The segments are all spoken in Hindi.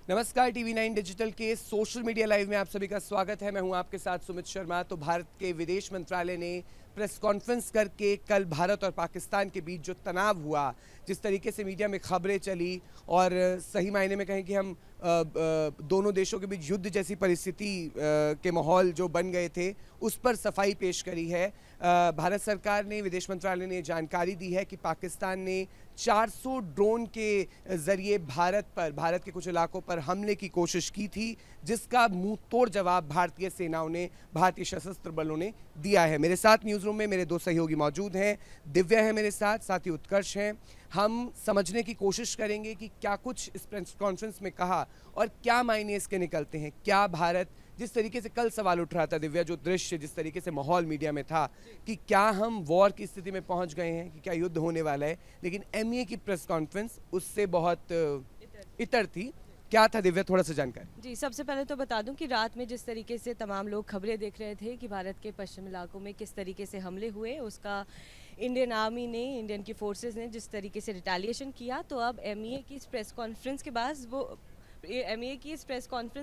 नमस्कार, टीवी9 डिजिटल के सोशल मीडिया लाइव में आप सभी का स्वागत है। मैं हूं आपके साथ सुमित शर्मा। तो भारत के विदेश मंत्रालय ने प्रेस कॉन्फ्रेंस करके कल भारत और पाकिस्तान के बीच जो तनाव हुआ, जिस तरीके से मीडिया में खबरें चली और सही मायने में कहें कि हम दोनों देशों के बीच युद्ध जैसी परिस्थिति के माहौल जो बन गए थे, उस पर सफाई पेश करी है। भारत सरकार ने, विदेश मंत्रालय ने जानकारी दी है कि पाकिस्तान ने 400 ड्रोन के जरिए भारत के कुछ इलाकों पर हमले की कोशिश की थी, जिसका मुंह तोड़ जवाब भारतीय सेनाओं ने, भारतीय सशस्त्र बलों ने दिया है। मेरे साथ न्यूज़ रूम में मेरे दो सहयोगी मौजूद हैं। दिव्या है मेरे साथ, साथ ही उत्कर्ष हैं। हम समझने की कोशिश करेंगे कि क्या कुछ इस प्रेस कॉन्फ्रेंस में कहा और क्या मायने इसके निकलते हैं। क्या भारत, जिस तरीके से कल सवाल उठ रहा था दिव्या, जो दृश्य, जिस तरीके से माहौल मीडिया में था कि क्या हम वॉर की स्थिति में पहुंच गए हैं, कि क्या युद्ध होने वाला है, लेकिन एमईए की प्रेस कॉन्फ्रेंस उससे बहुत इतर थी। क्या था दिव्या, थोड़ा सा जानकारी। जी, सबसे पहले तो बता दूं कि रात में जिस तरीके से तमाम लोग खबरें देख रहे थे कि भारत के पश्चिम इलाकों में किस तरीके से हमले हुए, उसका इंडियन आर्मी ने, इंडियन की फोर्सेस ने जिस तरीके से रिटेलिएशन किया, तो अब एमईए की इस प्रेस कॉन्फ्रेंस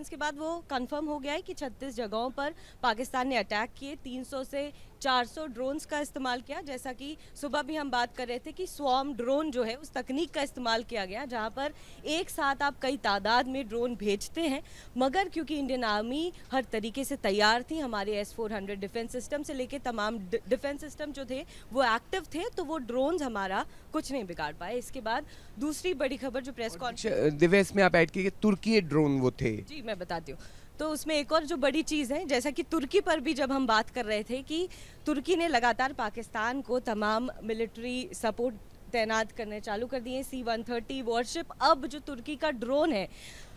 के बाद वो कंफर्म हो गया है कि 36 जगहों पर पाकिस्तान ने अटैक किए, 300 से 400 ड्रोन्स का इस्तेमाल किया। जैसा कि सुबह भी हम बात कर रहे थे कि स्वॉर्म ड्रोन जो है, उस तकनीक का इस्तेमाल किया गया, जहां पर एक साथ आप कई तादाद में ड्रोन भेजते हैं। मगर क्योंकि इंडियन आर्मी हर तरीके से तैयार थी, हमारे S-400 डिफेंस सिस्टम से लेके तमाम डिफेंस सिस्टम जो थे वो एक्टिव थे, तो वो ड्रोन्स हमारा कुछ नहीं बिगाड़ पाए। इसके बाद दूसरी बड़ी खबर जो प्रेस कॉन्फ्रेंस, दिव्या इसमें आप ऐड कीजिए, तुर्की ड्रोन वो थे। जी मैं बताती हूँ। तो उसमें एक और जो बड़ी चीज़ है, जैसा कि तुर्की पर भी जब हम बात कर रहे थे कि तुर्की ने लगातार पाकिस्तान को तमाम मिलिट्री सपोर्ट तैनात करने चालू कर दिए, C-130 वॉरशिप। अब जो तुर्की का ड्रोन है,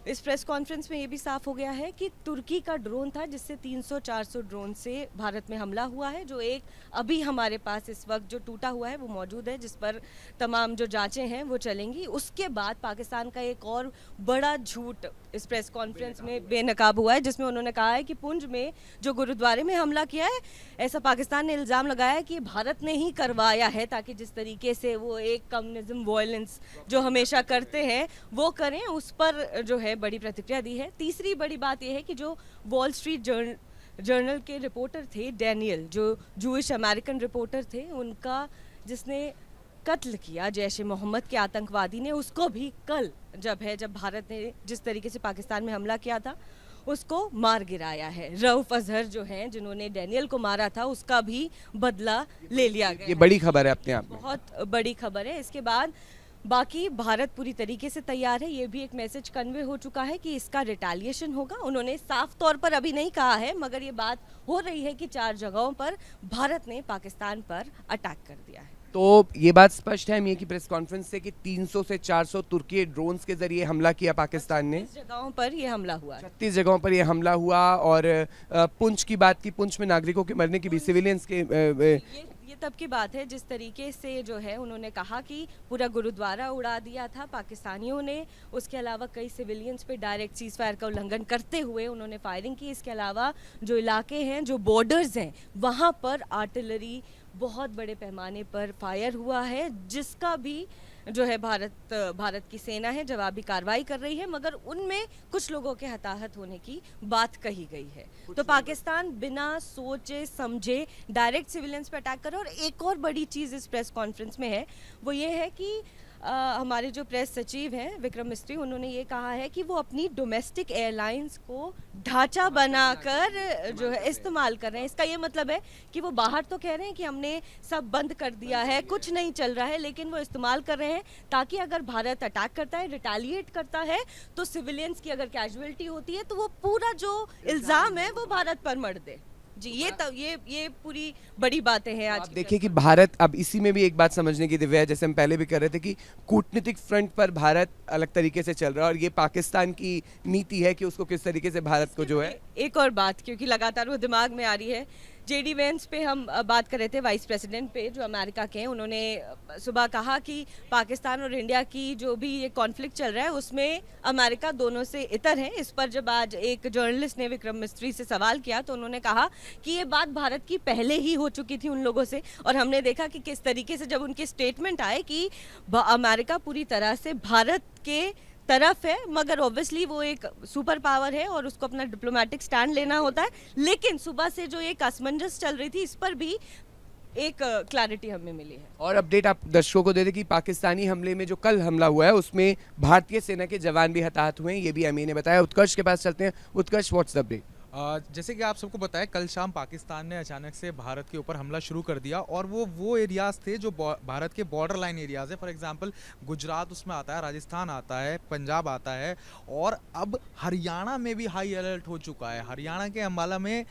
इस प्रेस कॉन्फ्रेंस में ये भी साफ हो गया है कि तुर्की का ड्रोन था जिससे 300-400 ड्रोन से भारत में हमला हुआ है। जो एक अभी हमारे पास इस वक्त जो टूटा हुआ है वो मौजूद है, जिस पर तमाम जो जांचें हैं वो चलेंगी। उसके बाद पाकिस्तान का एक और बड़ा झूठ इस प्रेस कॉन्फ्रेंस में बेनकाब हुआ है, जिसमें उन्होंने कहा है कि पुंछ में जो गुरुद्वारे में हमला किया है, ऐसा पाकिस्तान ने इल्ज़ाम लगाया है कि भारत ने ही करवाया है, ताकि जिस तरीके से वो एक कम्युनिज्म वायलेंस जो हमेशा करते हैं वो करें। उस पर जो है बड़ी प्रतिक्रिया दी है। तीसरी बड़ी बात यह है कि जो वॉल स्ट्रीट जर्नल के रिपोर्टर थे डैनियल, जो जूइश अमेरिकन रिपोर्टर थे, उनका जिसने कत्ल किया जैश ए मोहम्मद के आतंकवादी ने, उसको भी कल जब भारत ने जिस तरीके से पाकिस्तान में हमला किया था उसको मार गिराया है। रऊफ अजहर जो हैं, जिन्होंने डैनियल को मारा था, उसका भी बदला ले लिया गया। ये बड़ी खबर है अपने आप में, बहुत बड़ी खबर है। इसके बाद बाकी भारत पूरी तरीके से तैयार है, ये भी एक मैसेज कन्वे हो चुका है कि इसका रिटेलिएशन होगा। उन्होंने साफ तौर पर अभी नहीं कहा है, मगर ये बात हो रही है कि 4 जगहों पर भारत ने पाकिस्तान पर अटैक कर दिया है। तो ये बात स्पष्ट है एमईए की प्रेस कॉन्फ्रेंस से कि 300 से 400 तुर्की ड्रोन्स के जरिए हमला किया पाकिस्तान ने। 36 जगहों पर ये हमला हुआ है। 36 जगहों पर ये हमला हुआ। और पुंछ की बात की, पुंछ में नागरिकों के मरने की भी, सिविलियंस के ये तब की बात है जिस तरीके से जो है उन्होंने कहा कि पूरा गुरुद्वारा उड़ा दिया था पाकिस्तानियों ने। उसके अलावा कई सिविलियंस पे डायरेक्ट सीज फायर का उल्लंघन करते हुए उन्होंने फायरिंग की। इसके अलावा जो इलाके हैं, जो बॉर्डर्स हैं, वहाँ पर आर्टिलरी बहुत बड़े पैमाने पर फायर हुआ है, जिसका भी जो है भारत की सेना है जवाबी कार्रवाई कर रही है। मगर उनमें कुछ लोगों के हताहत होने की बात कही गई है। तो पाकिस्तान बिना सोचे समझे डायरेक्ट सिविलियंस पे अटैक कर रहा है। और एक और बड़ी चीज़ इस प्रेस कॉन्फ्रेंस में है, वो ये है कि हमारे जो प्रेस सचिव हैं विक्रम मिस्त्री, उन्होंने ये कहा है कि वो अपनी डोमेस्टिक एयरलाइंस को ढांचा बनाकर जो है इस्तेमाल कर रहे हैं। इसका ये मतलब है कि वो बाहर तो कह रहे हैं कि हमने सब बंद कर दिया है, कुछ नहीं चल रहा है, लेकिन वो इस्तेमाल कर रहे हैं ताकि अगर भारत अटैक करता है, रिटेलिएट करता है, तो सिविलियंस की अगर कैजुअलिटी होती है तो वो पूरा जो इल्ज़ाम है वो भारत पर मढ़ दे। जी, ये पूरी बड़ी बातें हैं आज। देखिए कि भारत, अब इसी में भी एक बात समझने की दिव्या है, जैसे हम पहले भी कर रहे थे कि कूटनीतिक फ्रंट पर भारत अलग तरीके से चल रहा है, और ये पाकिस्तान की नीति है कि उसको किस तरीके से भारत को जो है। एक और बात, क्योंकि लगातार वो दिमाग में आ रही है, जेडी वेंस पे हम बात कर रहे थे, वाइस प्रेसिडेंट पे, जो अमेरिका के हैं। उन्होंने सुबह कहा कि पाकिस्तान और इंडिया की जो भी ये कॉन्फ्लिक्ट चल रहा है उसमें अमेरिका दोनों से इतर है। इस पर जब आज एक जर्नलिस्ट ने विक्रम मिस्त्री से सवाल किया तो उन्होंने कहा कि ये बात भारत की पहले ही हो चुकी थी उन लोगों से, और हमने देखा कि किस तरीके से जब उनके स्टेटमेंट आए कि अमेरिका पूरी तरह से भारत के तरफ है, मगर ऑब्वियसली वो एक सुपर पावर है और उसको अपना डिप्लोमेटिक स्टैंड लेना होता है। लेकिन सुबह से जो एक असमंजस चल रही थी, इस पर भी एक क्लैरिटी हमें मिली है। और अपडेट आप दर्शकों को दे दें कि पाकिस्तानी हमले में जो कल हमला हुआ है उसमें भारतीय सेना के जवान भी हताहत हुए हैं, ये भी अमीन ने बताया। उत्कर्ष के पास चलते हैं। उत्कर्ष, व्हाट्स द अपडेट? जैसे कि आप सबको बताया, कल शाम पाकिस्तान ने अचानक से भारत के ऊपर हमला शुरू कर दिया और वो एरियाज़ थे जो भारत के बॉर्डर लाइन एरियाज़ है। फॉर एग्जांपल गुजरात उसमें आता है, राजस्थान आता है, पंजाब आता है और अब हरियाणा में भी हाई अलर्ट हो चुका है। हरियाणा के अम्बाला में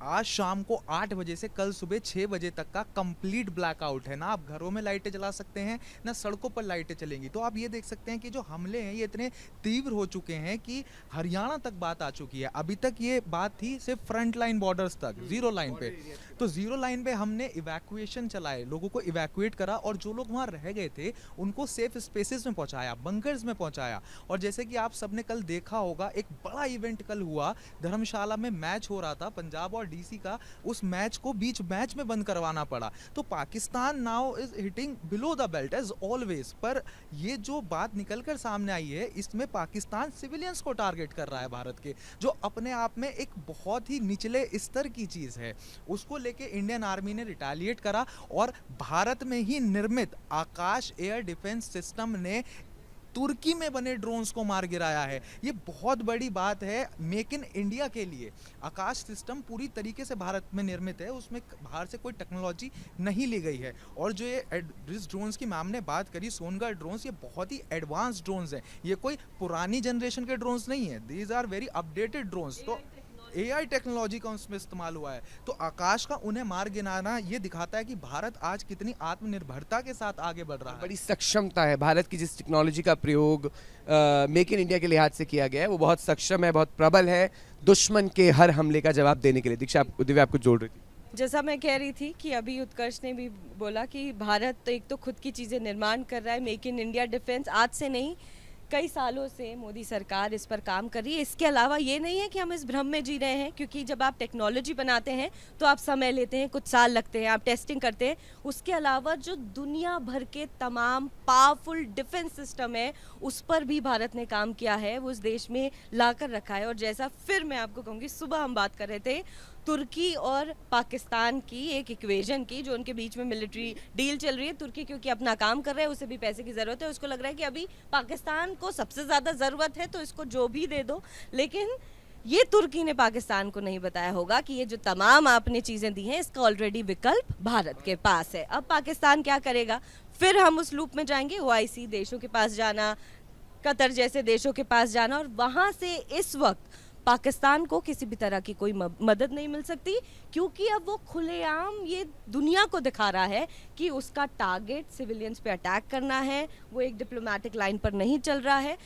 आज शाम को 8 बजे से कल सुबह 6 बजे तक का कंप्लीट ब्लैकआउट है। ना आप घरों में लाइटें जला सकते हैं, ना सड़कों पर लाइटें चलेंगी। तो आप ये देख सकते हैं कि जो हमले हैं ये इतने तीव्र हो चुके हैं कि हरियाणा तक बात आ चुकी है। अभी तक ये बात थी सिर्फ फ्रंट लाइन बॉर्डर्स तक, जीरो लाइन पे। तो जीरो लाइन पे हमने इवैक्यूएशन चलाए, लोगों को इवैक्यूएट करा और जो लोग वहाँ रह गए थे उनको सेफ स्पेसेस में पहुँचाया, बंकर्स में पहुँचाया। और जैसे कि आप सबने कल देखा होगा, एक बड़ा इवेंट कल हुआ, धर्मशाला में मैच हो रहा था पंजाब और डीसी का। उस मैच को बीच मैच में बंद करवाना पड़ा। तो Pakistan now is hitting below the belt as always. पर ये जो बात निकलकर सामने आई है, इसमें पाकिस्तान सिविलियंस को टारगेट कर रहा है भारत के, जो अपने आप में एक बहुत ही निचले स्तर की चीज़ है। उसको लेके इंडियन आर्मी ने रिटेलिएट करा और भारत में ही निर्मित आकाश एयर डिफेंस सिस्टम ने तुर्की में बने ड्रोन्स को मार गिराया है। ये बहुत बड़ी बात है मेक इन इंडिया के लिए। आकाश सिस्टम पूरी तरीके से भारत में निर्मित है, उसमें बाहर से कोई टेक्नोलॉजी नहीं ली गई है। और जो ये जिस ड्रोन्स की मैम ने बात करी, सोनगर ड्रोन्स, ये बहुत ही एडवांस ड्रोन्स हैं। ये कोई पुरानी जनरेशन के ड्रोन्स नहीं है, these are very updated drones. तो AI टेक्नोलॉजी का उसमें इस्तेमाल हुआ है। तो आकाश का उन्हें मार गिराना ये दिखाता है कि भारत आज कितनी आत्मनिर्भरता के साथ आगे बढ़ रहा है। बड़ी सक्षमता है भारत की। जिस टेक्नोलॉजी का प्रयोग मेक इन इंडिया के लिहाज से किया गया है वो बहुत सक्षम है, बहुत प्रबल है दुश्मन के हर हमले का जवाब देने के लिए। दीक्षा, दिव्या आपको जोड़ रही थी। जैसा मैं कह रही थी कि अभी उत्कर्ष ने भी बोला कि भारत तो एक तो खुद की चीज़ें निर्माण कर रहा है, मेक इन इंडिया डिफेंस आज से नहीं, कई सालों से मोदी सरकार इस पर काम कर रही है। इसके अलावा ये नहीं है कि हम इस भ्रम में जी रहे हैं, क्योंकि जब आप टेक्नोलॉजी बनाते हैं तो आप समय लेते हैं, कुछ साल लगते हैं, आप टेस्टिंग करते हैं। उसके अलावा जो दुनिया भर के तमाम पावरफुल डिफेंस सिस्टम है उस पर भी भारत ने काम किया है, वो उस देश में ला कर रखा है। और जैसा फिर मैं आपको कहूँगी, सुबह हम बात कर रहे थे तुर्की और पाकिस्तान की एक इक्वेशन की, जो उनके बीच में मिलिट्री डील चल रही है। तुर्की क्योंकि अपना काम कर रहा है, उसे भी पैसे की ज़रूरत है, उसको लग रहा है कि अभी पाकिस्तान को सबसे ज़्यादा ज़रूरत है तो इसको जो भी दे दो। लेकिन ये तुर्की ने पाकिस्तान को नहीं बताया होगा कि ये जो तमाम आपने चीज़ें दी हैं इसका ऑलरेडी विकल्प भारत के पास है। अब पाकिस्तान क्या करेगा, फिर हम उस लूप में जाएंगे, OIC देशों के पास जाना, कतर जैसे देशों के पास जाना, और वहाँ से इस वक्त पाकिस्तान को किसी भी तरह की कोई मदद नहीं मिल सकती, क्योंकि अब वो खुलेआम ये दुनिया को दिखा रहा है कि उसका टारगेट सिविलियंस पे अटैक करना है। वो एक डिप्लोमेटिक लाइन पर नहीं चल रहा है,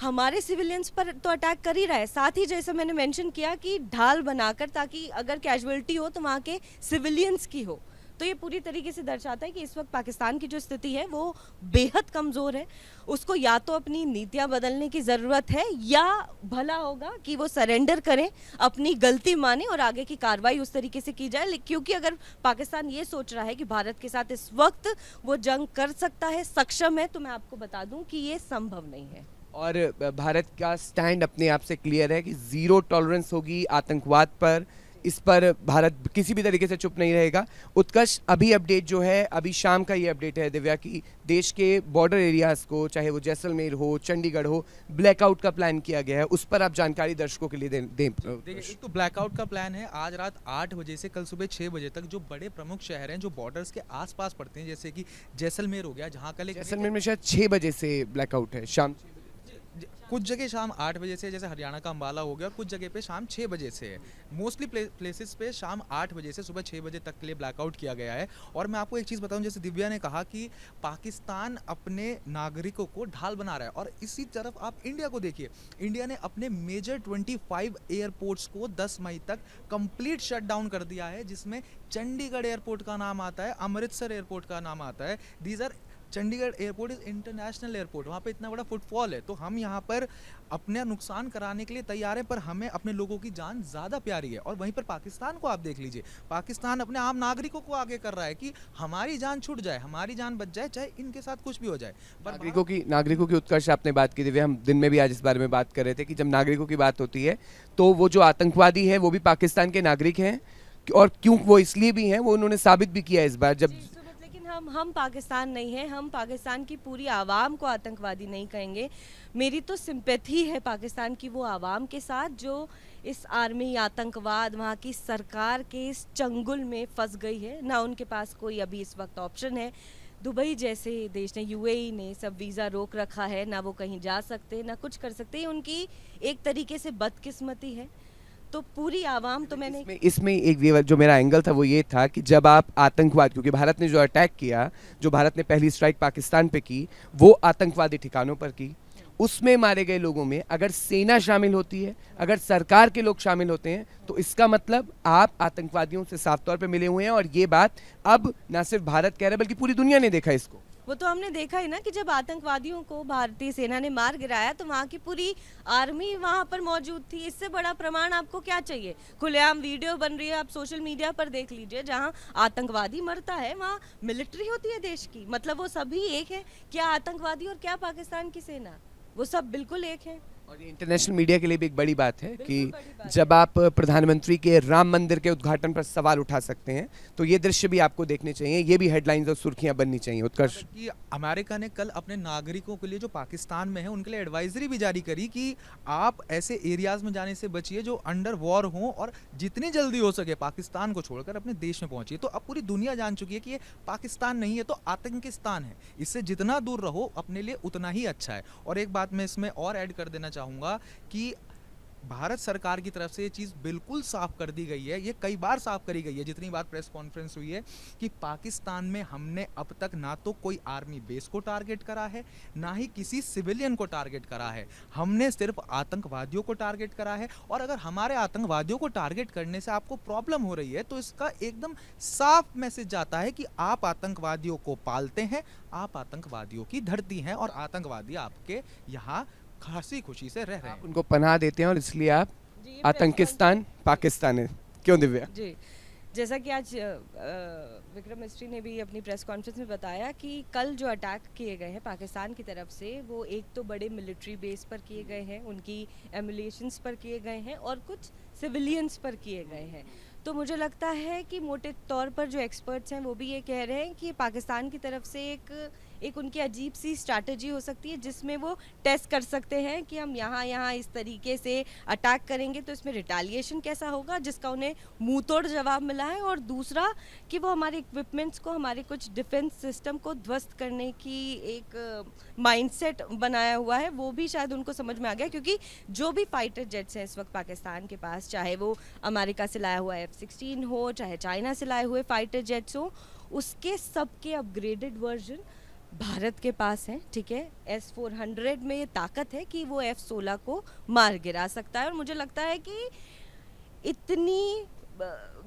हमारे सिविलियंस पर तो अटैक कर ही रहा है, साथ ही जैसे मैंने मेंशन किया कि ढाल बनाकर, ताकि अगर कैजुअलिटी हो तो वहाँ के सिविलियंस की हो। तो ये पूरी तरीके से दर्शाता है कि इस वक्त पाकिस्तान की जो स्थिति है वो बेहद कमज़ोर है। उसको या तो अपनी नीतियां बदलने की ज़रूरत है, या भला होगा कि वो सरेंडर करें, अपनी गलती माने और आगे की कार्रवाई उस तरीके से की जाए। क्योंकि अगर पाकिस्तान ये सोच रहा है कि भारत के साथ इस वक्त वो जंग कर सकता है, सक्षम है, तो मैं आपको बता दूं कि ये संभव नहीं है। और भारत का स्टैंड अपने आप से क्लियर है कि ज़ीरो टॉलरेंस होगी आतंकवाद पर। इस पर भारत किसी भी तरीके से चुप नहीं रहेगा। उत्कर्ष, अभी अपडेट जो है, अभी शाम का ये अपडेट है दिव्या, की देश के बॉर्डर एरियाज़ को, चाहे वो जैसलमेर हो, चंडीगढ़ हो, ब्लैकआउट का प्लान किया गया है। उस पर आप जानकारी दर्शकों के लिए दें। देखिए, एक तो ब्लैकआउट का प्लान है आज रात 8 बजे से कल सुबह 6 बजे तक। जो बड़े प्रमुख शहर हैं जो बॉर्डर्स के आसपास पड़ते हैं, जैसे कि जैसलमेर हो गया, जहाँ कल जैसलमेर में शायद 6 बजे से ब्लैकआउट है, शाम कुछ जगह शाम 8 बजे से, जैसे हरियाणा का अम्बाला हो गया, और कुछ जगह पे शाम 6 बजे से है। मोस्टली प्लेसेस पे शाम 8 बजे से सुबह 6 बजे तक के लिए ब्लैकआउट किया गया है। और मैं आपको एक चीज़ बताऊं, जैसे दिव्या ने कहा कि पाकिस्तान अपने नागरिकों को ढाल बना रहा है, और इसी तरफ आप इंडिया को देखिए। इंडिया ने अपने मेजर 25 एयरपोर्ट्स को 10 मई तक कंप्लीट शट डाउन कर दिया है, जिसमें चंडीगढ़ एयरपोर्ट का नाम आता है, अमृतसर एयरपोर्ट का नाम आता है। These are Chandigarh airport is international airport, वहाँ पे इतना बड़ा फुटफॉल है, तो हम यहाँ पर अपने नुकसान कराने के लिए तैयार हैं, पर हमें अपने लोगों की जान ज़्यादा प्यारी है। और वहीं पर पाकिस्तान को आप देख लीजिए, पाकिस्तान अपने आम नागरिकों को आगे कर रहा है कि हमारी जान छूट जाए, हमारी जान बच जाए, चाहे इनके साथ कुछ भी हो जाए। पर नागरिकों की उत्कर्ष आपने बात की दिव्या, हम दिन में भी आज इस बारे में बात कर रहे थे कि जब नागरिकों की बात होती है तो वो जो आतंकवादी है वो भी पाकिस्तान के नागरिक हैं, और क्यों वो इसलिए भी हैं वो उन्होंने साबित भी किया इस बार जब। लेकिन हम पाकिस्तान नहीं हैं, हम पाकिस्तान की पूरी आवाम को आतंकवादी नहीं कहेंगे। मेरी तो सिंपैथी है पाकिस्तान की वो आवाम के साथ जो इस आर्मी आतंकवाद वहाँ की सरकार के इस चंगुल में फंस गई है। ना उनके पास कोई अभी इस वक्त ऑप्शन है। दुबई जैसे देश ने, यूएई ने सब वीज़ा रोक रखा है, ना वो कहीं जा सकते ना कुछ कर सकते। उनकी एक तरीके से बदकिस्मती है। तो पूरी आवाम तो मैंने इसमें एक जो मेरा एंगल था वो ये था कि जब आप आतंकवाद, क्योंकि भारत ने जो अटैक किया, जो भारत ने पहली स्ट्राइक पाकिस्तान पे की, वो आतंकवादी ठिकानों पर की, उसमें मारे गए लोगों में अगर सेना शामिल होती है, अगर सरकार के लोग शामिल होते हैं, तो इसका मतलब आप आतंकवादियों से साफ तौर पे मिले हुए हैं। और ये बात अब ना सिर्फ भारत कह रहा है बल्कि पूरी दुनिया ने देखा इसको। वो तो हमने देखा ही ना कि जब आतंकवादियों को भारतीय सेना ने मार गिराया तो वहाँ की पूरी आर्मी वहाँ पर मौजूद थी। इससे बड़ा प्रमाण आपको क्या चाहिए? खुलेआम वीडियो बन रही है, आप सोशल मीडिया पर देख लीजिए, जहाँ आतंकवादी मरता है वहाँ मिलिट्री होती है देश की। मतलब वो सभी एक है, क्या आतंकवादी और क्या पाकिस्तान की सेना, वो सब बिल्कुल एक है। और ये इंटरनेशनल मीडिया के लिए भी एक बड़ी बात है कि जब आप प्रधानमंत्री के राम मंदिर के उद्घाटन पर सवाल उठा सकते हैं तो ये दृश्य भी आपको देखने चाहिए, ये भी हेडलाइंस और सुर्खियां बननी चाहिए। उत्कर्ष, कि अमेरिका ने कल अपने नागरिकों के लिए जो पाकिस्तान में है उनके लिए एडवाइजरी भी जारी करी कि आप ऐसे एरियाज में जाने से बचिए जो अंडर वॉर हों, और जितनी जल्दी हो सके पाकिस्तान को छोड़कर अपने देश में पहुंचिए। तो अब पूरी दुनिया जान चुकी है कि ये पाकिस्तान नहीं है तो आतंकिस्तान है, इससे जितना दूर रहो अपने लिए उतना ही अच्छा है। और एक बात मैं इसमें और ऐड कर देना चाहूँगा कि भारत सरकार की तरफ से ये चीज़ बिल्कुल साफ कर दी गई है, ये कई बार साफ करी गई है, जितनी बार प्रेस कॉन्फ्रेंस हुई है, कि पाकिस्तान में हमने अब तक ना तो कोई आर्मी बेस को टारगेट करा है, ना ही किसी सिविलियन को टारगेट करा है। हमने सिर्फ आतंकवादियों को टारगेट करा है। और अगर हमारे आतंकवादियों को टारगेट करने से आपको प्रॉब्लम हो रही है तो इसका एकदम साफ मैसेज जाता है कि आप आतंकवादियों को पालते हैं, आप आतंकवादियों की धरती हैं, और आतंकवादी आपके यहाँ खासी खुशी से रह रहे हैं, उनको पनाह देते हैं, और इसलिए आप आतंकिस्तान पाकिस्तान है। क्यों दिव्या? जी, जैसा कि आज विक्रम मिस्त्री ने भी अपनी प्रेस कॉन्फ्रेंस में बताया कि कल जो अटैक किए गए हैं पाकिस्तान की तरफ से, वो एक तो बड़े मिलिट्री बेस पर किए गए हैं, उनकी एमुलेशंस पर किए गए हैं, और कुछ सिविलियंस पर किए गए हैं। तो मुझे लगता है कि मोटे तौर पर जो एक्सपर्ट्स हैं वो भी ये कह रहे हैं कि पाकिस्तान की तरफ से एक उनकी अजीब सी स्ट्रैटेजी हो सकती है जिसमें वो टेस्ट कर सकते हैं कि हम यहाँ इस तरीके से अटैक करेंगे तो इसमें रिटालिएशन कैसा होगा, जिसका उन्हें मुंह तोड़ जवाब मिला है। और दूसरा कि वो हमारे इक्विपमेंट्स को, हमारे कुछ डिफेंस सिस्टम को ध्वस्त करने की एक माइंडसेट बनाया हुआ है, वो भी शायद उनको समझ में आ गया। क्योंकि जो भी फाइटर जेट्स हैं इस वक्त पाकिस्तान के पास, चाहे वो अमेरिका से लाया हुआ F-16 हो, चाहे चाइना से लाए हुए फाइटर जेट्स हो, उसके सबके अपग्रेडेड वर्जन भारत के पास है। ठीक है, S-400 में ये ताकत है कि वो F-16 को मार गिरा सकता है। और मुझे लगता है कि इतनी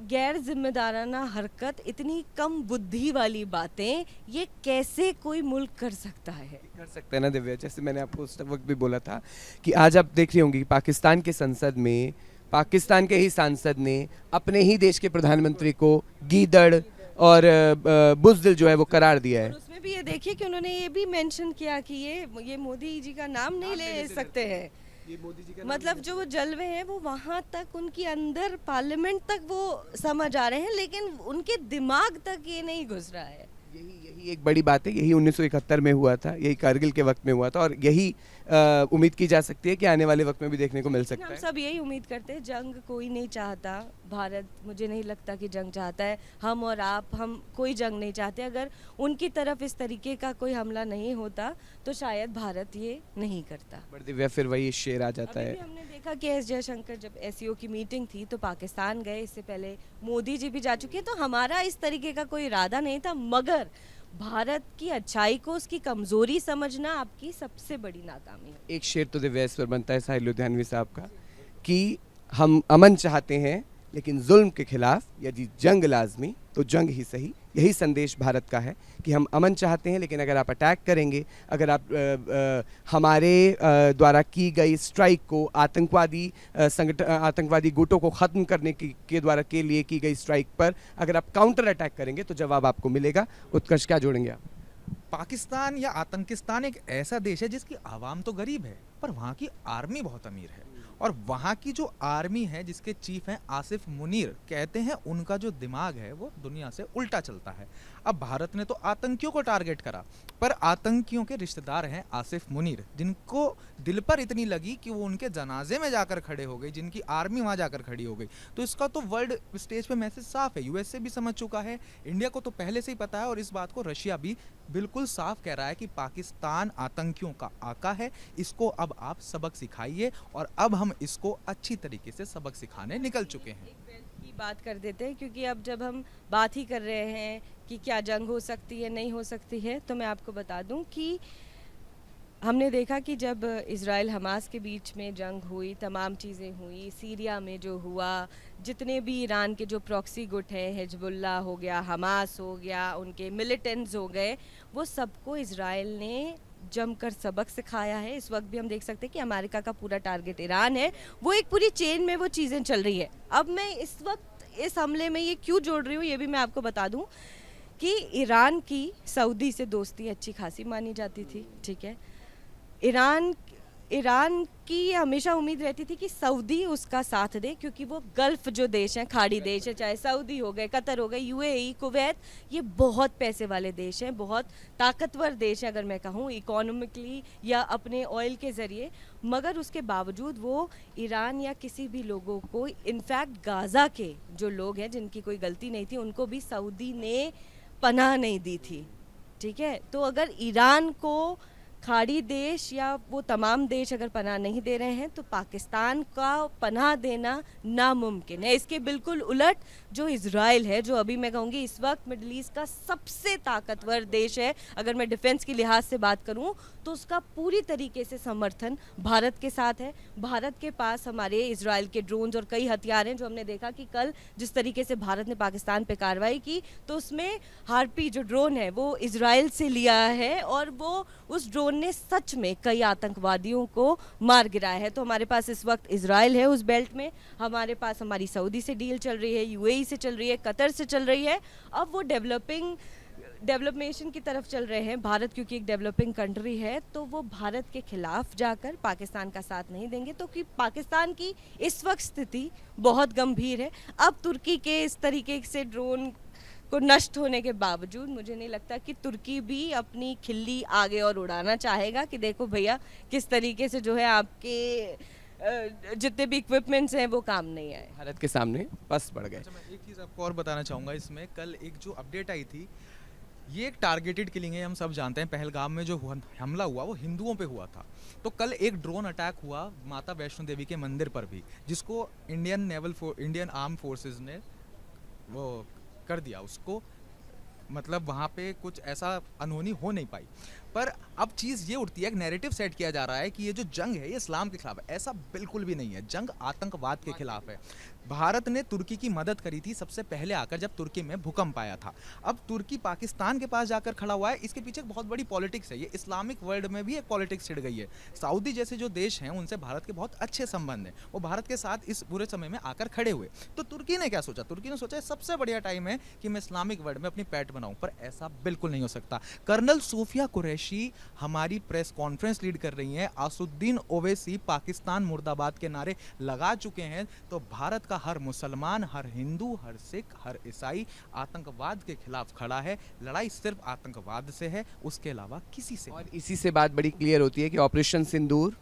गैर जिम्मेदाराना हरकत, इतनी कम बुद्धि वाली बातें ये कैसे कोई मुल्क कर सकता है? कर सकते हैं ना दिव्या, जैसे मैंने आपको उस वक्त भी बोला था कि आज आप देख रही होंगी कि पाकिस्तान के संसद में पाकिस्तान के ही सांसद ने अपने ही देश के प्रधानमंत्री को गीदड़ और बुज़दिल जो है वो करार दिया है। उसमें भी ये देखिए कि उन्होंने ये भी मेंशन किया कि ये मोदी जी का नाम नहीं ले सकते हैं। ये मोदी जी का मतलब जो वो जलवे हैं वो वहाँ तक, उनके अंदर पार्लियामेंट तक वो समझ आ रहे हैं, लेकिन उनके दिमाग तक ये नहीं घुस रहा है। यही एक बड़ी बात है। यही 1971 में हुआ था, यही कारगिल के वक्त में हुआ था, और यही उम्मीद की जा सकती है कि आने वाले वक्त में भी देखने को मिल सकता है। हम सब यही उम्मीद करते हैं। जंग कोई नहीं चाहता, भारत मुझे नहीं लगता कि जंग चाहता है। हम और आप, हम कोई जंग नहीं चाहते। अगर उनकी तरफ इस तरीके का कोई हमला नहीं होता तो शायद भारत ये नहीं करता। बट दिव्या, फिर वही शेर आ जाता है। हमने देखा कि एस जयशंकर जब SCO की मीटिंग थी तो पाकिस्तान गए, इससे पहले मोदी जी भी जा चुके हैं। तो हमारा इस तरीके का कोई इरादा नहीं था, मगर भारत की अच्छाई को उसकी कमजोरी समझना आपकी सबसे बड़ी नाकामी है। एक शेर तो दिव्या इस पर बनता है साहिल लुधियानवी साहब का कि हम अमन चाहते हैं लेकिन जुल्म के खिलाफ यदि जंग लाजमी तो जंग ही सही। यही संदेश भारत का है कि हम अमन चाहते हैं, लेकिन अगर आप अटैक करेंगे, अगर आप हमारे द्वारा की गई स्ट्राइक को आतंकवादी गुटों को ख़त्म करने के द्वारा के लिए की गई स्ट्राइक पर अगर आप काउंटर अटैक करेंगे तो जवाब आपको मिलेगा। उत्कर्ष, क्या जोड़ेंगे आप? पाकिस्तान या आतंकिस्तान एक ऐसा देश है जिसकी आवाम तो गरीब है, पर वहाँ की आर्मी बहुत अमीर है। और वहाँ की जो आर्मी है, जिसके चीफ हैं आसिफ मुनीर, कहते हैं उनका जो दिमाग है वो दुनिया से उल्टा चलता है। अब भारत ने तो आतंकियों को टारगेट करा, पर आतंकियों के रिश्तेदार हैं आसिफ मुनीर, जिनको दिल पर इतनी लगी कि वो उनके जनाजे में जाकर खड़े हो गए, जिनकी आर्मी वहाँ जाकर खड़ी हो गई। तो इसका तो वर्ल्ड स्टेज पे मैसेज साफ है। यूएसए भी समझ चुका है, इंडिया को तो पहले से ही पता है, और इस बात को रशिया भी बिल्कुल साफ कह रहा है कि पाकिस्तान आतंकियों का आका है, इसको अब आप सबक सिखाइए। और अब हम इसको अच्छी तरीके से सबक सिखाने निकल चुके हैं। की बात कर देते हैं, क्योंकि अब जब हम बात ही कर रहे हैं कि क्या जंग हो सकती है, नहीं हो सकती है, तो मैं आपको बता दूं कि हमने देखा कि जब इज़राइल हमास के बीच में जंग हुई, तमाम चीज़ें हुई, सीरिया में जो हुआ, जितने भी ईरान के जो प्रॉक्सी गुट हैं, हिजबुल्लाह हो गया, हमास हो गया, उनके मिलिटेंट्स हो गए, वो सबको इज़राइल ने जमकर सबक सिखाया है। इस वक्त भी हम देख सकते हैं कि अमेरिका का पूरा टारगेट ईरान है। वो एक पूरी चेन में वो चीज़ें चल रही है। अब मैं इस वक्त इस हमले में ये क्यों जोड़ रही हूँ, ये भी मैं आपको बता दूँ कि ईरान की सऊदी से दोस्ती अच्छी खासी मानी जाती थी, ठीक है। ईरान की हमेशा उम्मीद रहती थी कि सऊदी उसका साथ दे, क्योंकि वो गल्फ जो देश हैं, खाड़ी देश है, चाहे सऊदी हो गए, कतर हो गए, यूएई, कुवैत, ये बहुत पैसे वाले देश हैं, बहुत ताकतवर देश है अगर मैं कहूँ इकोनॉमिकली या अपने ऑयल के ज़रिए। मगर उसके बावजूद वो ईरान या किसी भी लोगों को, इनफैक्ट गाज़ा के जो लोग हैं जिनकी कोई गलती नहीं थी, उनको भी सऊदी ने पनाह नहीं दी थी, ठीक है। तो अगर ईरान को खाड़ी देश या वो तमाम देश अगर पनाह नहीं दे रहे हैं, तो पाकिस्तान का पनाह देना नामुमकिन है। इसके बिल्कुल उलट जो इज़राइल है, जो अभी मैं कहूँगी इस वक्त मिडल ईस्ट का सबसे ताकतवर देश है, अगर मैं डिफेंस के लिहाज से बात करूँ, तो उसका पूरी तरीके से समर्थन भारत के साथ है। भारत के पास हमारे इज़राइल के ड्रोन्स और कई हथियार हैं, जो हमने देखा कि कल जिस तरीके से भारत ने पाकिस्तान पे कार्रवाई की, तो उसमें हार्पी जो ड्रोन है वो इज़राइल से लिया है, और वो उस ड्रोन ने सच में कई आतंकवादियों को मार गिराया है। तो हमारे पास इस वक्त इज़राइल है उस बेल्ट में, हमारे पास हमारी सऊदी से डील चल रही है, यूएई से चल रही है, कतर से चल रही है। अब वो डेवलपमेशन की तरफ चल रहे हैं। भारत क्योंकि एक डेवलपिंग कंट्री है, तो वो भारत के खिलाफ जाकर पाकिस्तान का साथ नहीं देंगे। तो कि पाकिस्तान की इस वक्त स्थिति बहुत गंभीर है। अब तुर्की के इस तरीके से ड्रोन को नष्ट होने के बावजूद मुझे नहीं लगता कि तुर्की भी अपनी खिल्ली आगे और उड़ाना चाहेगा कि देखो भैया किस तरीके से जो है आपके जितने भी इक्विपमेंट्स हैं वो काम नहीं आए, भारत के सामने बस बढ़ गए। अच्छा, मैं एक चीज़ आपको और बताना चाहूँगा इसमें। कल एक जो अपडेट आई थी, ये एक टारगेटेड किलिंग है, हम सब जानते हैं। पहलगाम में जो हमला हुआ वो हिंदुओं पे हुआ था। तो कल एक ड्रोन अटैक हुआ माता वैष्णो देवी के मंदिर पर भी, जिसको इंडियन आर्म फोर्सेस ने वो कर दिया उसको, मतलब वहाँ पे कुछ ऐसा अनहोनी हो नहीं पाई। पर अब चीज़ ये उठती है, एक नैरेटिव सेट किया जा रहा है कि ये जो जंग है ये इस्लाम के खिलाफ है। ऐसा बिल्कुल भी नहीं है, जंग आतंकवाद के खिलाफ है। भारत ने तुर्की की मदद करी थी सबसे पहले आकर, जब तुर्की में भूकंप आया था। अब तुर्की पाकिस्तान के पास जाकर खड़ा हुआ है, इसके पीछे एक बहुत बड़ी पॉलिटिक्स है। ये इस्लामिक वर्ल्ड में भी एक पॉलिटिक्स छिड़ गई है। सऊदी जैसे जो देश हैं उनसे भारत के बहुत अच्छे संबंध हैं, वो भारत के साथ इस बुरे समय में आकर खड़े हुए। तो तुर्की ने क्या सोचा? तुर्की ने सोचा सबसे बढ़िया टाइम है कि मैं इस्लामिक वर्ल्ड में अपनी पैठ बनाऊं, पर ऐसा बिल्कुल नहीं हो सकता। कर्नल सूफिया कुरैशी हमारी प्रेस कॉन्फ्रेंस लीड कर रही हैं, असुद्दीन ओवैसी पाकिस्तान मुर्दाबाद के नारे लगा चुके हैं। तो भारत का हर मुसलमान, हर हिंदू, हर सिख, हर ईसाई आतंकवाद के खिलाफ खड़ा है। लड़ाई सिर्फ आतंकवाद से है, उसके अलावा किसी से। और इसी से बात बड़ी क्लियर होती है कि ऑपरेशन सिंदूर,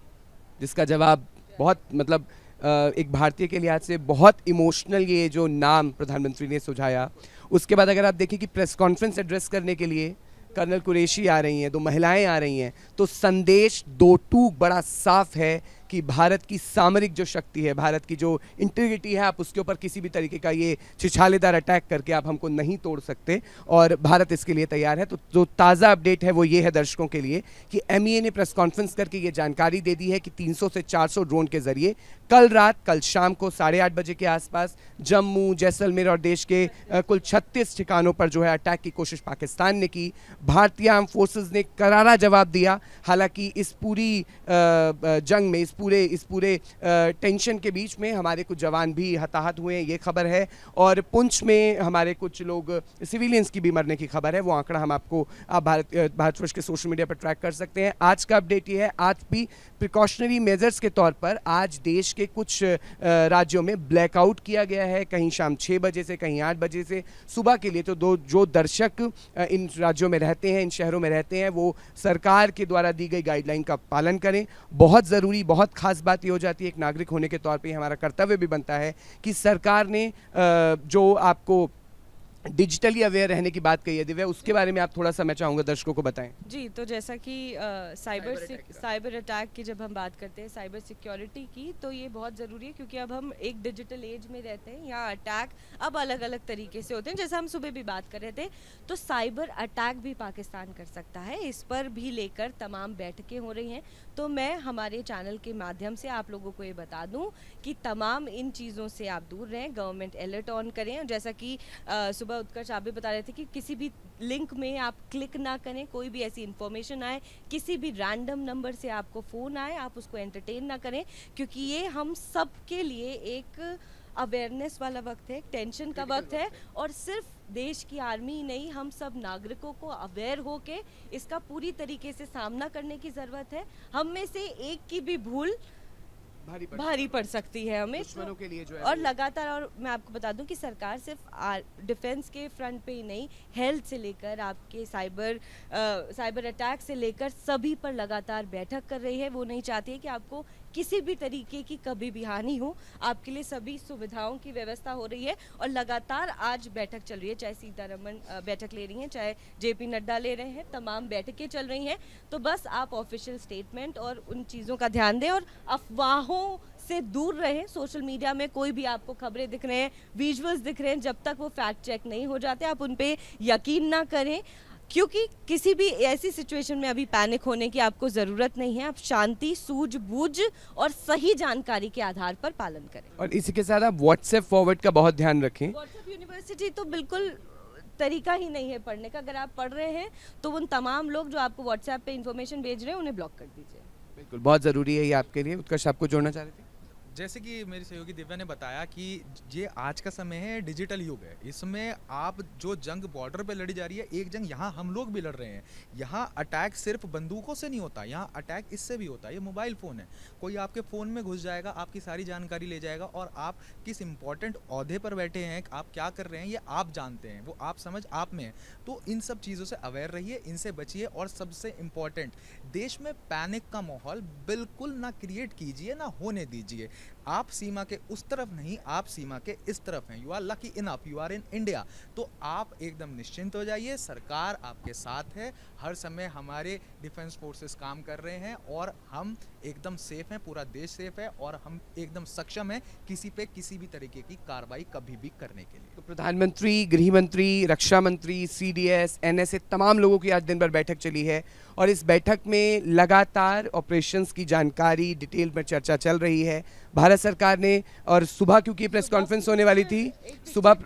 जिसका जवाब बहुत मतलब एक भारतीय के लिहाज से बहुत इमोशनल ये जो नाम प्रधानमंत्री ने सुझाया, उसके बाद अगर आप देखें कि प्रेस कॉन्फ्रेंस एड्रेस करने के लिए कर्नल कुरैशी आ रही हैं, 2 महिलाएं आ रही हैं, तो संदेश दो टूक बड़ा साफ है कि भारत की सामरिक जो शक्ति है, भारत की जो इंटीग्रिटी है, आप उसके ऊपर किसी भी तरीके का ये छिछालेदार अटैक करके आप हमको नहीं तोड़ सकते और भारत इसके लिए तैयार है। तो जो ताज़ा अपडेट है वो ये है दर्शकों के लिए कि MEA ने प्रेस कॉन्फ्रेंस करके ये जानकारी दे दी है कि 300 से 400 ड्रोन के जरिए कल शाम को 8:30 बजे के आसपास जम्मू, जैसलमेर और देश के कुल 36 ठिकानों पर जो है अटैक की कोशिश पाकिस्तान ने की। भारतीय आर्म फोर्सेस ने करारा जवाब दिया। हालांकि इस पूरी जंग में, इस पूरे टेंशन के बीच में हमारे कुछ जवान भी हताहत हुए हैं, ये खबर है। और पुंछ में हमारे कुछ लोग सिविलियंस की भी मरने की खबर है। वो आंकड़ा हम आपको भारतवर्ष के सोशल मीडिया पर ट्रैक कर सकते हैं। आज का अपडेट ये है, आज भी प्रिकॉशनरी मेजर्स के तौर पर आज देश के कुछ राज्यों में ब्लैकआउट किया गया है, कहीं शाम 6 बजे से, कहीं 8 बजे से सुबह के लिए। तो जो दर्शक इन राज्यों में रहते हैं, इन शहरों में रहते हैं, वो सरकार के द्वारा दी गई गाइडलाइन का पालन करें। बहुत ज़रूरी, बहुत खास बात ये हो जाती है, एक नागरिक होने के तौर पे हमारा कर्तव्य भी बनता है कि सरकार ने जो आपको डिजिटली अवेयर रहने की बात कही है दिव्या, उसके बारे में आप थोड़ा सा मैं चाहूँगा दर्शकों को बताएं। जी, तो जैसा कि साइबर अटैक की जब हम बात करते हैं, साइबर सिक्योरिटी की, तो ये बहुत ज़रूरी है क्योंकि अब हम एक डिजिटल एज में रहते हैं। यहाँ अटैक अब अलग अलग तरीके से होते हैं। जैसा हम सुबह भी बात कर रहे थे, तो साइबर अटैक भी पाकिस्तान कर सकता है। इस पर भी लेकर तमाम बैठकें हो रही हैं। तो मैं हमारे चैनल के माध्यम से आप लोगों को ये बता दूं कि तमाम इन चीज़ों से आप दूर रहें, गवर्नमेंट अलर्ट ऑन करें। जैसा कि सुबह उत्कर्ष आप भी बता रहे थे कि किसी भी लिंक में आप क्लिक ना करें, कोई भी ऐसी इन्फॉर्मेशन आए, किसी भी रैंडम नंबर से आपको फ़ोन आए, आप उसको एंटरटेन ना करें, क्योंकि ये हम सब के लिए एक अवेयरनेस वाला वक्त है, टेंशन का वक्त है। और सिर्फ देश की आर्मी ही नहीं, हम सब नागरिकों को अवेयर होके इसका पूरी तरीके से सामना करने की ज़रूरत है। हम में से एक की भी भूल भारी पड़ सकती है हमें दुश्मनों के लिए जो है। और लगातार, और मैं आपको बता दूं कि सरकार सिर्फ डिफेंस के फ्रंट पे ही नहीं, हेल्थ से लेकर आपके साइबर अटैक से लेकर सभी पर लगातार बैठक कर रही है। वो नहीं चाहती है कि आपको किसी भी तरीके की कभी भी हानि हो। आपके लिए सभी सुविधाओं की व्यवस्था हो रही है और लगातार आज बैठक चल रही है। चाहे सीतारमण बैठक ले रही हैं, चाहे JP नड्डा ले रहे हैं, तमाम बैठकें चल रही हैं। तो बस आप ऑफिशियल स्टेटमेंट और उन चीज़ों का ध्यान दें और अफवाहों से दूर रहें। सोशल मीडिया में कोई भी आपको खबरें दिख रहे हैं, विजुअल्स दिख रहे हैं, जब तक वो फैक्ट चेक नहीं हो जाते आप उन पे यकीन ना करें, क्योंकि किसी भी ऐसी सिचुएशन में अभी पैनिक होने की आपको ज़रूरत नहीं है। आप शांति, सूझबूझ और सही जानकारी के आधार पर पालन करें। और इसी के साथ आप व्हाट्सएप फॉरवर्ड का बहुत ध्यान रखें। व्हाट्सएप यूनिवर्सिटी तो बिल्कुल तरीका ही नहीं है पढ़ने का। अगर आप पढ़ रहे हैं तो उन तमाम लोग जो आपको व्हाट्सएप पे इंफॉर्मेशन भेज रहे हैं उन्हें ब्लॉक कर दीजिए। बिल्कुल, बहुत ज़रूरी है ये आपके लिए। उत्कर्ष, आपको जोड़ना चाह रहे थे? जैसे कि मेरी सहयोगी दिव्या ने बताया कि ये आज का समय है, डिजिटल युग है। इसमें आप जो जंग बॉर्डर पे लड़ी जा रही है, एक जंग यहाँ हम लोग भी लड़ रहे हैं। यहाँ अटैक सिर्फ बंदूकों से नहीं होता, यहाँ अटैक इससे भी होता है। ये मोबाइल फ़ोन है, कोई आपके फ़ोन में घुस जाएगा, आपकी सारी जानकारी ले जाएगा और आप किस इंपॉर्टेंट ओहदे पर बैठे हैं, आप क्या कर रहे हैं, ये आप जानते हैं, वो आप समझ आप में है। तो इन सब चीज़ों से अवेयर रहिए, इनसे बचिए और सबसे इम्पॉर्टेंट, देश में पैनिक का माहौल बिल्कुल ना क्रिएट कीजिए, ना होने दीजिए। आप सीमा के उस तरफ नहीं, आप सीमा के इस तरफ हैं। You are lucky enough, you are in India. तो आप एकदम निश्चिंत हो जाइए, सरकार आपके साथ है। हर समय हमारे डिफेंस फोर्सेस काम कर रहे हैं और हम एकदम सेफ हैं, पूरा देश सेफ है और हम एकदम सक्षम हैं किसी पे किसी भी तरीके की कार्रवाई कभी भी करने के लिए। तो प्रधानमंत्री, गृह मंत्री, रक्षा मंत्री, CDS, NSA तमाम लोगों की आज दिन भर बैठक चली है और इस बैठक में लगातार ऑपरेशंस की जानकारी डिटेल में चर्चा चल रही है। भारत सरकार ने, और सुबह क्योंकि प्रेस कॉन्फ्रेंस होने वाली थी, सुबह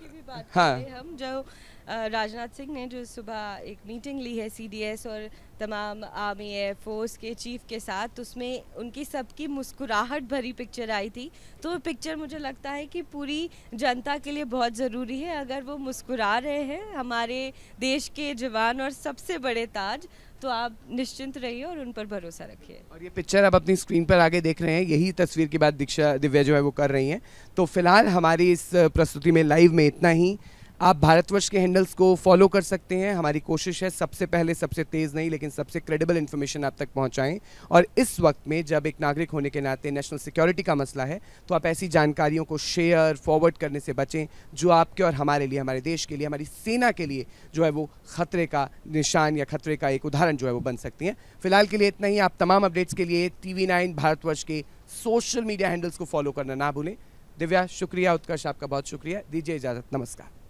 हाँ हम जो राजनाथ सिंह ने जो सुबह एक मीटिंग ली है CDS और तमाम आर्मी एयर फोर्स के चीफ के साथ, उसमें उनकी सबकी मुस्कुराहट भरी पिक्चर आई थी। तो वो पिक्चर मुझे लगता है कि पूरी जनता के लिए बहुत ज़रूरी है। अगर वो मुस्कुरा रहे हैं, हमारे देश के जवान और सबसे बड़े ताज, तो आप निश्चिंत रहिए और उन पर भरोसा रखिए। और ये पिक्चर आप अपनी स्क्रीन पर आगे देख रहे हैं, यही तस्वीर की बात दिव्या जो है वो कर रही हैं। तो फिलहाल हमारी इस प्रस्तुति में लाइव में इतना ही। आप भारतवर्ष के हैंडल्स को फॉलो कर सकते हैं। हमारी कोशिश है सबसे पहले सबसे तेज़ नहीं लेकिन सबसे क्रेडिबल इन्फॉर्मेशन आप तक पहुंचाएं। और इस वक्त में जब एक नागरिक होने के नाते नेशनल सिक्योरिटी का मसला है तो आप ऐसी जानकारियों को शेयर फॉरवर्ड करने से बचें जो आपके और हमारे लिए, हमारे देश के लिए, हमारी सेना के लिए जो है वो खतरे का निशान या खतरे का एक उदाहरण जो है वो बन सकती हैं। फिलहाल के लिए इतना ही। आप तमाम अपडेट्स के लिए TV9 भारतवर्ष के सोशल मीडिया हैंडल्स को फॉलो करना ना भूलें। दिव्या, शुक्रिया। उत्कर्ष, आपका बहुत शुक्रिया। दीजिए इजाज़त। नमस्कार।